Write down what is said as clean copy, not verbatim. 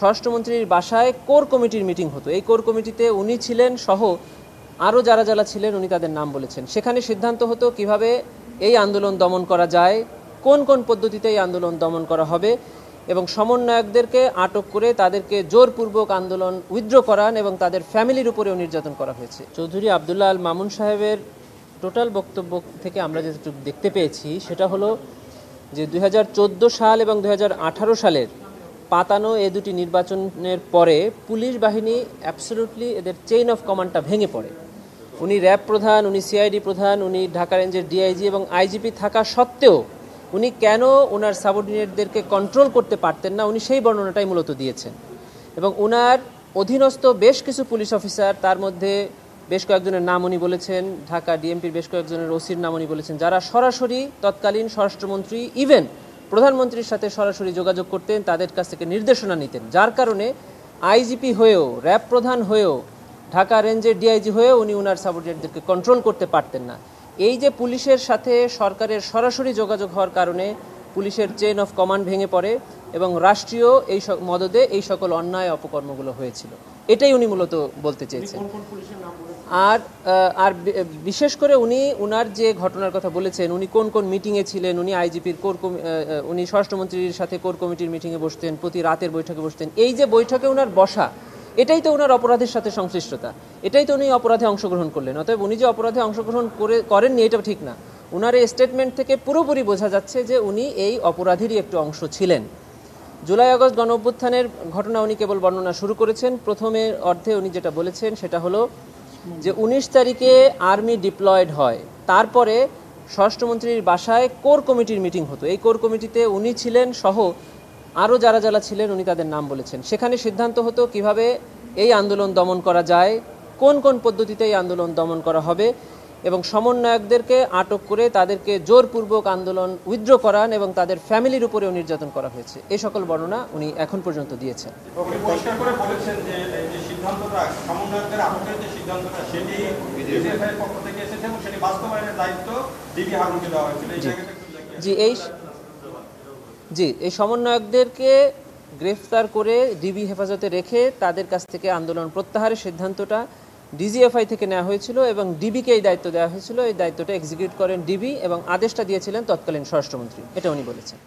স্বরাষ্ট্রমন্ত্রীর বাসায় কোর কমিটির মিটিং হতো। এই কোর কমিটিতে উনি ছিলেন সহ আরও যারা যারা ছিলেন উনি তাদের নাম বলেছেন। সেখানে সিদ্ধান্ত হতো কিভাবে এই আন্দোলন দমন করা যায়, কোন কোন পদ্ধতিতে এই আন্দোলন দমন করা হবে, এবং সমন্বয়কদেরকে আটক করে তাদেরকে জোরপূর্বক আন্দোলন উইথড্র করান এবং তাদের ফ্যামিলির উপরেও নির্যাতন করা হয়েছে। চৌধুরী আবদুল্লাহ আল মামুন সাহেবের টোটাল বক্তব্য থেকে আমরা যেটুকু দেখতে পেয়েছি সেটা হলো যে 2014 সাল এবং 2018 সালের পাতানো এ দুটি নির্বাচনের পরে পুলিশ বাহিনী অ্যাবসলিউটলি এদের চেইন অফ কমান্ডটা ভেঙে পড়ে। উনি র্যাব প্রধান, উনি সিআইডি প্রধান, উনি ঢাকা রেঞ্জের ডিআইজি এবং আইজিপি থাকা সত্ত্বেও উনি কেন ওনার সাবঅর্ডিনেটদেরকে কন্ট্রোল করতে পারতেন না, উনি সেই বর্ণনাটাই মূলত দিয়েছেন। এবং ওনার অধীনস্থ বেশ কিছু পুলিশ অফিসার, তার মধ্যে বেশ কয়েকজনের নাম উনি বলেছেন, ঢাকা ডিএমপির বেশ কয়েকজনের ওসির নাম উনি বলেছেন, যারা সরাসরি তৎকালীন স্বরাষ্ট্রমন্ত্রী ইভেন প্রধানমন্ত্রীর সাথে সরাসরি যোগাযোগ করতেন, তাদের কাছ থেকে নির্দেশনা নিতেন, যার কারণে আইজিপি হয়েও র্যাব প্রধান হয়েও ঢাকা রেঞ্জের ডিআইজি হয়েও উনি ওনার সাবঅর্ডিনেটদেরকে কন্ট্রোল করতে পারতেন না। এই যে পুলিশের সাথে সরকারের সরাসরি যোগাযোগ হওয়ার কারণে পুলিশের চেইন অফ কমান্ড ভেঙে পড়ে এবং রাষ্ট্রীয় এই মদদে এই সকল অন্যায় অপকর্মগুলো হয়েছিল, এটাই উনি মূলত বলতে চেয়েছেন। আর বিশেষ করে উনি ওনার যে ঘটনার কথা বলেছেন, উনি কোন কোন মিটিংয়ে ছিলেন, উনি আইজিপির উনি স্বরাষ্ট্রমন্ত্রীর সাথে কোর কমিটির মিটিংয়ে বসতেন, প্রতি রাতের বৈঠকে বসতেন, এই যে বৈঠকে ওনার বসা, এটাই তো ওনার অপরাধের সাথে সংশ্লিষ্টতা, এটাই তো উনি অপরাধে অংশগ্রহণ করলেন। অতএব উনি যে অপরাধে অংশগ্রহণ করেননি এটা ঠিক না। ওনার এই স্টেটমেন্ট থেকে পুরোপুরি বোঝা যাচ্ছে যে উনি এই অপরাধেরই একটু অংশ ছিলেন। জুলাই আগস্ট গণ অভ্যুত্থানের ঘটনা উনি কেবল বর্ণনা শুরু করেছেন। প্রথমের অর্ধে উনি যেটা বলেছেন সেটা হলো যে 19 তারিখে আর্মি ডিপ্লয়েড হয়, তারপরে স্বরাষ্ট্রমন্ত্রীর বাসায় কোর কমিটির মিটিং হতো। এই কোর কমিটিতে উনি ছিলেন সহ আরও যারা যারা ছিলেন উনি তাদের নাম বলেছেন। সেখানে সিদ্ধান্ত হতো কিভাবে এই আন্দোলন দমন করা যায়, কোন কোন পদ্ধতিতে এই আন্দোলন দমন করা হবে, এবং সমন্বয়কদেরকে আটক করে তাদেরকে জোরপূর্বক আন্দোলন উইথড্র করান এবং তাদের ফ্যামিলির উপরেও নির্যাতন করা হয়েছে। এই সকল বর্ণনা উনি এখন পর্যন্ত দিয়েছেন। জি, এই সমন্বয়কদেরকে গ্রেফতার করে ডিবি হেফাজতে রেখে তাদের কাছ থেকে আন্দোলন প্রত্যাহারের সিদ্ধান্তটা ডিজিএফআই থেকে নেওয়া হয়েছিল এবং ডিবিকে এই দায়িত্ব দেওয়া হয়েছিল। এই দায়িত্বটা এক্সিকিউট করেন ডিবি এবং আদেশটা দিয়েছিলেন তৎকালীন স্বরাষ্ট্রমন্ত্রী, এটা উনি বলেছেন।